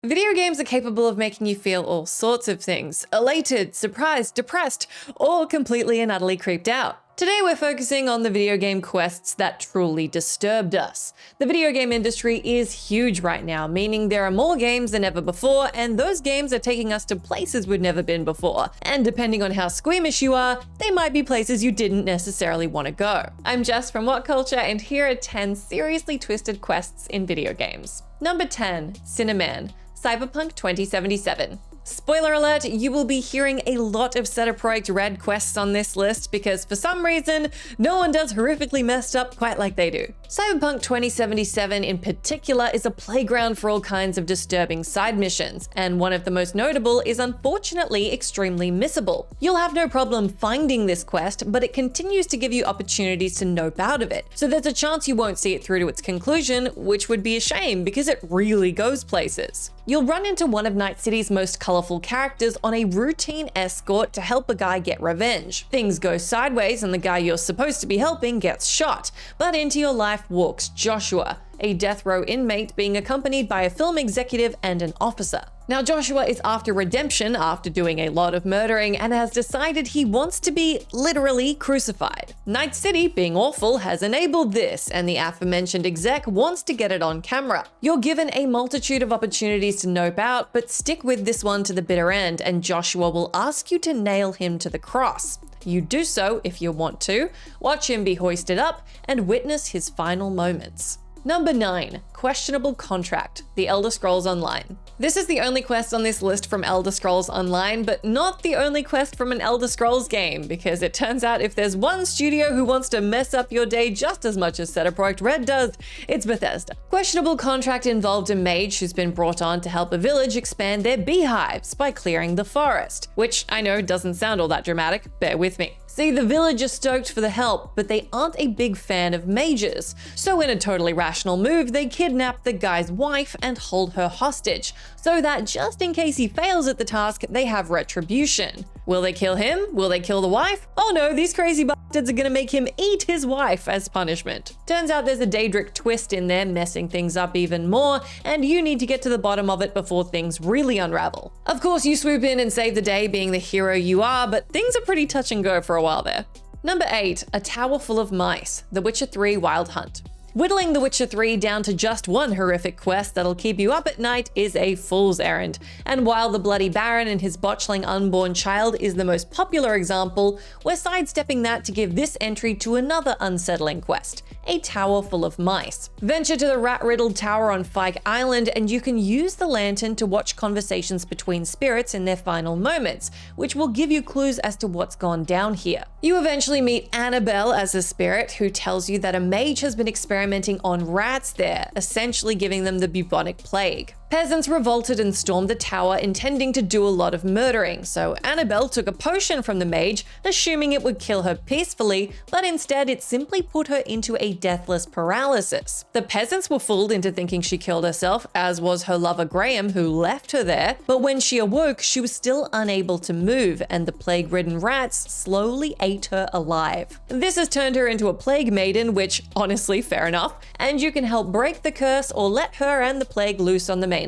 Video games are capable of making you feel all sorts of things: elated, surprised, depressed, or completely and utterly creeped out. Today we're focusing on the video game quests that truly disturbed us. The video game industry is huge right now, meaning there are more games than ever before, and those games are taking us to places we've never been before. And depending on how squeamish you are, they might be places you didn't necessarily want to go. I'm Jess from WhatCulture, and here are 10 seriously twisted quests in video games. Number 10, Cinnamon, Cyberpunk 2077. Spoiler alert, you will be hearing a lot of Set-A-Project Red quests on this list because for some reason, no one does horrifically messed up quite like they do. Cyberpunk 2077 in particular is a playground for all kinds of disturbing side missions, and one of the most notable is unfortunately extremely missable. You'll have no problem finding this quest, but it continues to give you opportunities to nope out of it, so there's a chance you won't see it through to its conclusion, which would be a shame because it really goes places. You'll run into one of Night City's most colorful characters on a routine escort to help a guy get revenge. Things go sideways and the guy you're supposed to be helping gets shot, but into your life walks Joshua, a death row inmate being accompanied by a film executive and an officer. Now, Joshua is after redemption after doing a lot of murdering and has decided he wants to be literally crucified. Night City, being awful, has enabled this, and the aforementioned exec wants to get it on camera. You're given a multitude of opportunities to nope out, but stick with this one to the bitter end, and Joshua will ask you to nail him to the cross. You do so if you want to, watch him be hoisted up, and witness his final moments. Number 9, Questionable Contract, The Elder Scrolls Online. This is the only quest on this list from Elder Scrolls Online, but not the only quest from an Elder Scrolls game, because it turns out if there's one studio who wants to mess up your day just as much as Set-A-Project Red does, it's Bethesda. Questionable Contract involved a mage who's been brought on to help a village expand their beehives by clearing the forest, which I know doesn't sound all that dramatic, bear with me. See, the village is stoked for the help, but they aren't a big fan of mages. So in a totally rational move, they kidnap the guy's wife and hold her hostage, so that just in case he fails at the task, they have retribution. Will they kill him? Will they kill the wife? Oh no, these crazy bastards are gonna make him eat his wife as punishment. Turns out there's a Daedric twist in there messing things up even more, and you need to get to the bottom of it before things really unravel. Of course, you swoop in and save the day being the hero you are, but things are pretty touch and go for a while there. Number 8, A Tower Full of Mice, The Witcher 3 Wild Hunt. Whittling The Witcher 3 down to just one horrific quest that'll keep you up at night is a fool's errand. And while the Bloody Baron and his botchling unborn child is the most popular example, we're sidestepping that to give this entry to another unsettling quest, A Tower Full of Mice. Venture to the rat-riddled tower on Fyke Island and you can use the lantern to watch conversations between spirits in their final moments, which will give you clues as to what's gone down here. You eventually meet Annabelle as a spirit who tells you that a mage has been experimenting on rats there, essentially giving them the bubonic plague. Peasants revolted and stormed the tower, intending to do a lot of murdering, so Annabelle took a potion from the mage, assuming it would kill her peacefully, but instead it simply put her into a deathless paralysis. The peasants were fooled into thinking she killed herself, as was her lover Graham, who left her there, but when she awoke, she was still unable to move, and the plague-ridden rats slowly ate her alive. This has turned her into a plague maiden, which, honestly, fair enough, and you can help break the curse or let her and the plague loose on the mainland.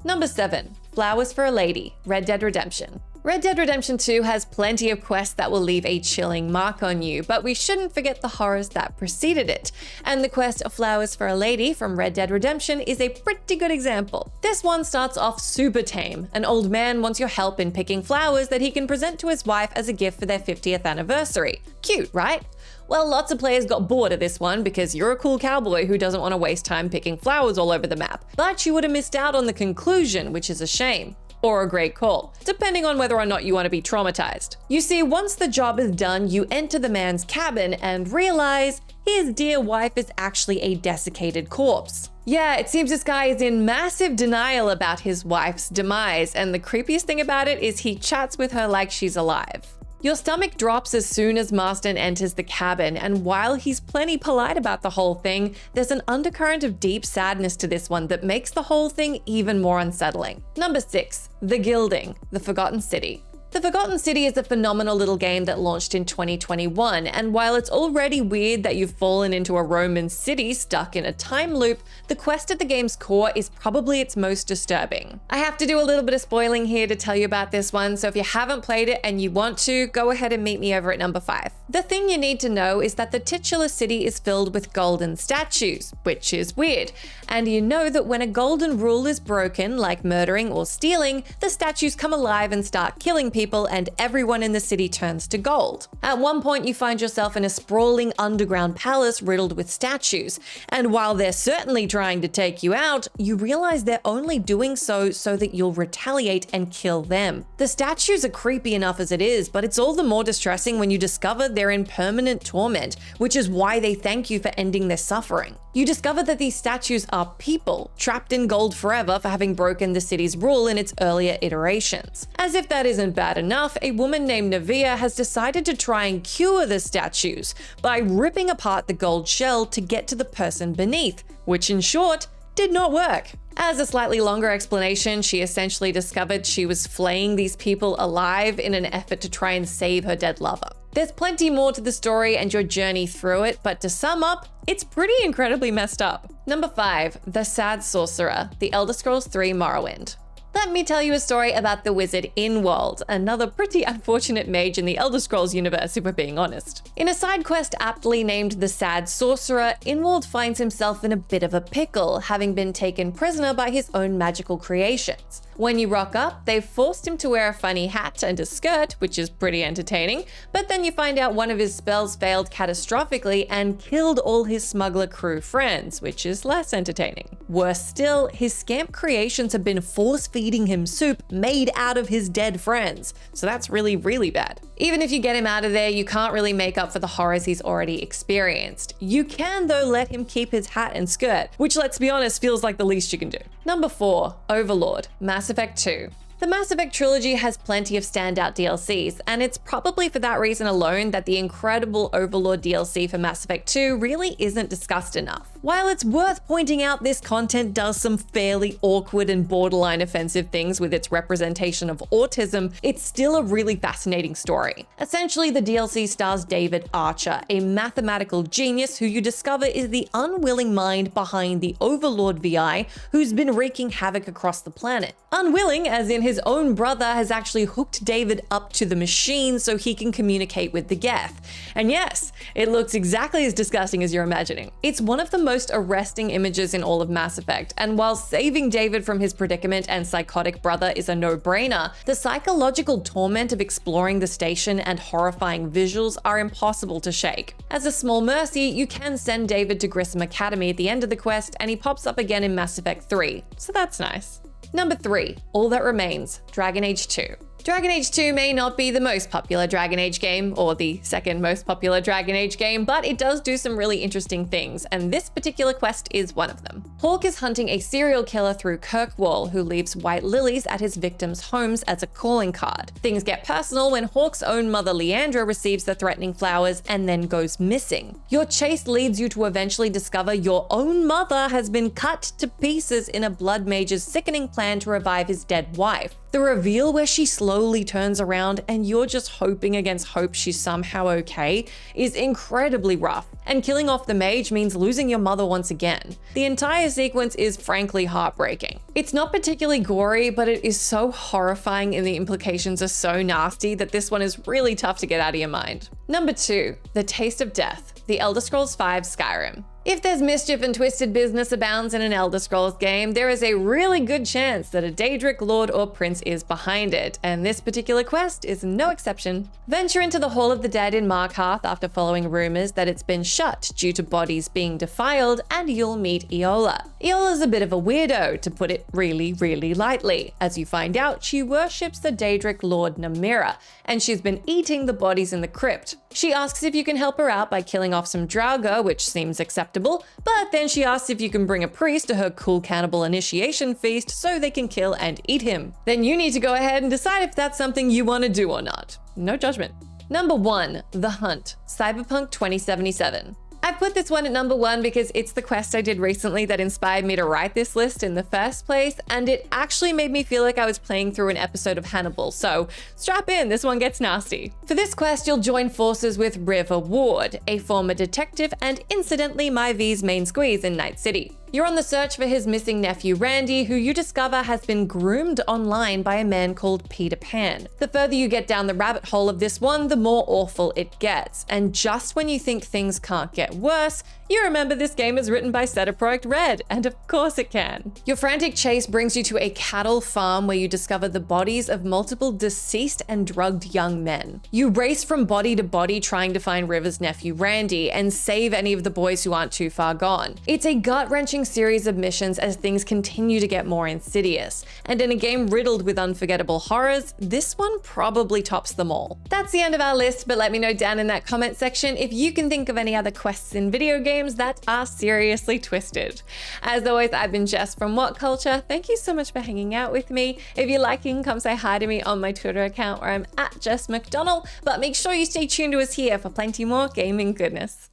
Number 7, Flowers for a Lady, Red Dead Redemption. Red Dead Redemption 2 has plenty of quests that will leave a chilling mark on you, but we shouldn't forget the horrors that preceded it. And the quest of Flowers for a Lady from Red Dead Redemption is a pretty good example. This one starts off super tame. An old man wants your help in picking flowers that he can present to his wife as a gift for their 50th anniversary. Cute, right? Well, lots of players got bored of this one because you're a cool cowboy who doesn't want to waste time picking flowers all over the map. But you would have missed out on the conclusion, which is a shame. Or a great call, depending on whether or not you want to be traumatized. You see, once the job is done, you enter the man's cabin and realize his dear wife is actually a desiccated corpse. Yeah, it seems this guy is in massive denial about his wife's demise, and the creepiest thing about it is he chats with her like she's alive. Your stomach drops as soon as Marston enters the cabin, and while he's plenty polite about the whole thing, there's an undercurrent of deep sadness to this one that makes the whole thing even more unsettling. Number 6, The Gilding, The Forgotten City. The Forgotten City is a phenomenal little game that launched in 2021, and while it's already weird that you've fallen into a Roman city stuck in a time loop, the quest at the game's core is probably its most disturbing. I have to do a little bit of spoiling here to tell you about this one, so if you haven't played it and you want to, go ahead and meet me over at number 5. The thing you need to know is that the titular city is filled with golden statues, which is weird, and you know that when a golden rule is broken, like murdering or stealing, the statues come alive and start killing people, and everyone in the city turns to gold. At one point, you find yourself in a sprawling underground palace riddled with statues, and while they're certainly trying to take you out, you realize they're only doing so that you'll retaliate and kill them. The statues are creepy enough as it is, but it's all the more distressing when you discover they're in permanent torment, which is why they thank you for ending their suffering. You discover that these statues are people, trapped in gold forever for having broken the city's rule in its earlier iterations. As if that isn't bad enough, a woman named Nevia has decided to try and cure the statues by ripping apart the gold shell to get to the person beneath, which in short, did not work. As a slightly longer explanation, she essentially discovered she was flaying these people alive in an effort to try and save her dead lover. There's plenty more to the story and your journey through it, but to sum up, it's pretty incredibly messed up. Number 5, The Sad Sorcerer, The Elder Scrolls III Morrowind. Let me tell you a story about the wizard Inwald, another pretty unfortunate mage in the Elder Scrolls universe if we're being honest. In a side quest aptly named The Sad Sorcerer, Inwald finds himself in a bit of a pickle, having been taken prisoner by his own magical creations. When you rock up, they've forced him to wear a funny hat and a skirt, which is pretty entertaining, but then you find out one of his spells failed catastrophically and killed all his smuggler crew friends, which is less entertaining. Worse still, his scamp creations have been force-feeding him soup made out of his dead friends, so that's really, really bad. Even if you get him out of there, you can't really make up for the horrors he's already experienced. You can, though, let him keep his hat and skirt, which, let's be honest, feels like the least you can do. Number 4, Overlord, Mass Effect 2. The Mass Effect trilogy has plenty of standout DLCs, and it's probably for that reason alone that the incredible Overlord DLC for Mass Effect 2 really isn't discussed enough. While it's worth pointing out this content does some fairly awkward and borderline offensive things with its representation of autism, it's still a really fascinating story. Essentially, the DLC stars David Archer, a mathematical genius who you discover is the unwilling mind behind the Overlord VI who's been wreaking havoc across the planet. Unwilling, as in his own brother has actually hooked David up to the machine so he can communicate with the Geth. And yes, it looks exactly as disgusting as you're imagining. It's one of the most arresting images in all of Mass Effect, and while saving David from his predicament and psychotic brother is a no-brainer, the psychological torment of exploring the station and horrifying visuals are impossible to shake. As a small mercy, you can send David to Grissom Academy at the end of the quest, and he pops up again in Mass Effect 3, so that's nice. Number 3, All That Remains, Dragon Age 2. Dragon Age 2 may not be the most popular Dragon Age game, or the second most popular Dragon Age game, but it does do some really interesting things, and this particular quest is one of them. Hawke is hunting a serial killer through Kirkwall who leaves white lilies at his victims' homes as a calling card. Things get personal when Hawke's own mother Leandra receives the threatening flowers and then goes missing. Your chase leads you to eventually discover your own mother has been cut to pieces in a blood mage's sickening plan to revive his dead wife. The reveal where she slowly turns around and you're just hoping against hope she's somehow okay is incredibly rough, and killing off the mage means losing your mother once again. The entire sequence is frankly heartbreaking. It's not particularly gory, but it is so horrifying and the implications are so nasty that this one is really tough to get out of your mind. Number 2, The Taste of Death, The Elder Scrolls V Skyrim. If there's mischief and twisted business abounds in an Elder Scrolls game, there is a really good chance that a Daedric lord or prince is behind it, and this particular quest is no exception. Venture into the Hall of the Dead in Markarth after following rumors that it's been shut due to bodies being defiled, and you'll meet Iola. Iola's a bit of a weirdo, to put it really, really lightly. As you find out, she worships the Daedric lord Namira, and she's been eating the bodies in the crypt. She asks if you can help her out by killing off some Draugr, which seems acceptable, but then she asks if you can bring a priest to her cool cannibal initiation feast so they can kill and eat him. Then you need to go ahead and decide if that's something you want to do or not. No judgment. Number 1, The Hunt, Cyberpunk 2077. I've put this one at number 1 because it's the quest I did recently that inspired me to write this list in the first place, and it actually made me feel like I was playing through an episode of Hannibal, so strap in, this one gets nasty. For this quest, you'll join forces with River Ward, a former detective and incidentally my V's main squeeze in Night City. You're on the search for his missing nephew Randy, who you discover has been groomed online by a man called Peter Pan. The further you get down the rabbit hole of this one, the more awful it gets. And just when you think things can't get worse, you remember this game is written by CD Projekt Red, and of course it can. Your frantic chase brings you to a cattle farm where you discover the bodies of multiple deceased and drugged young men. You race from body to body trying to find River's nephew Randy and save any of the boys who aren't too far gone. It's a gut-wrenching series of missions as things continue to get more insidious, and in a game riddled with unforgettable horrors, this one probably tops them all. That's the end of our list, but let me know down in that comment section if you can think of any other quests in video games that are seriously twisted. As always, I've been Jess from WhatCulture. Thank you so much for hanging out with me. If you're liking, come say hi to me on my Twitter account where I'm at Jess McDonald, but make sure you stay tuned to us here for plenty more gaming goodness.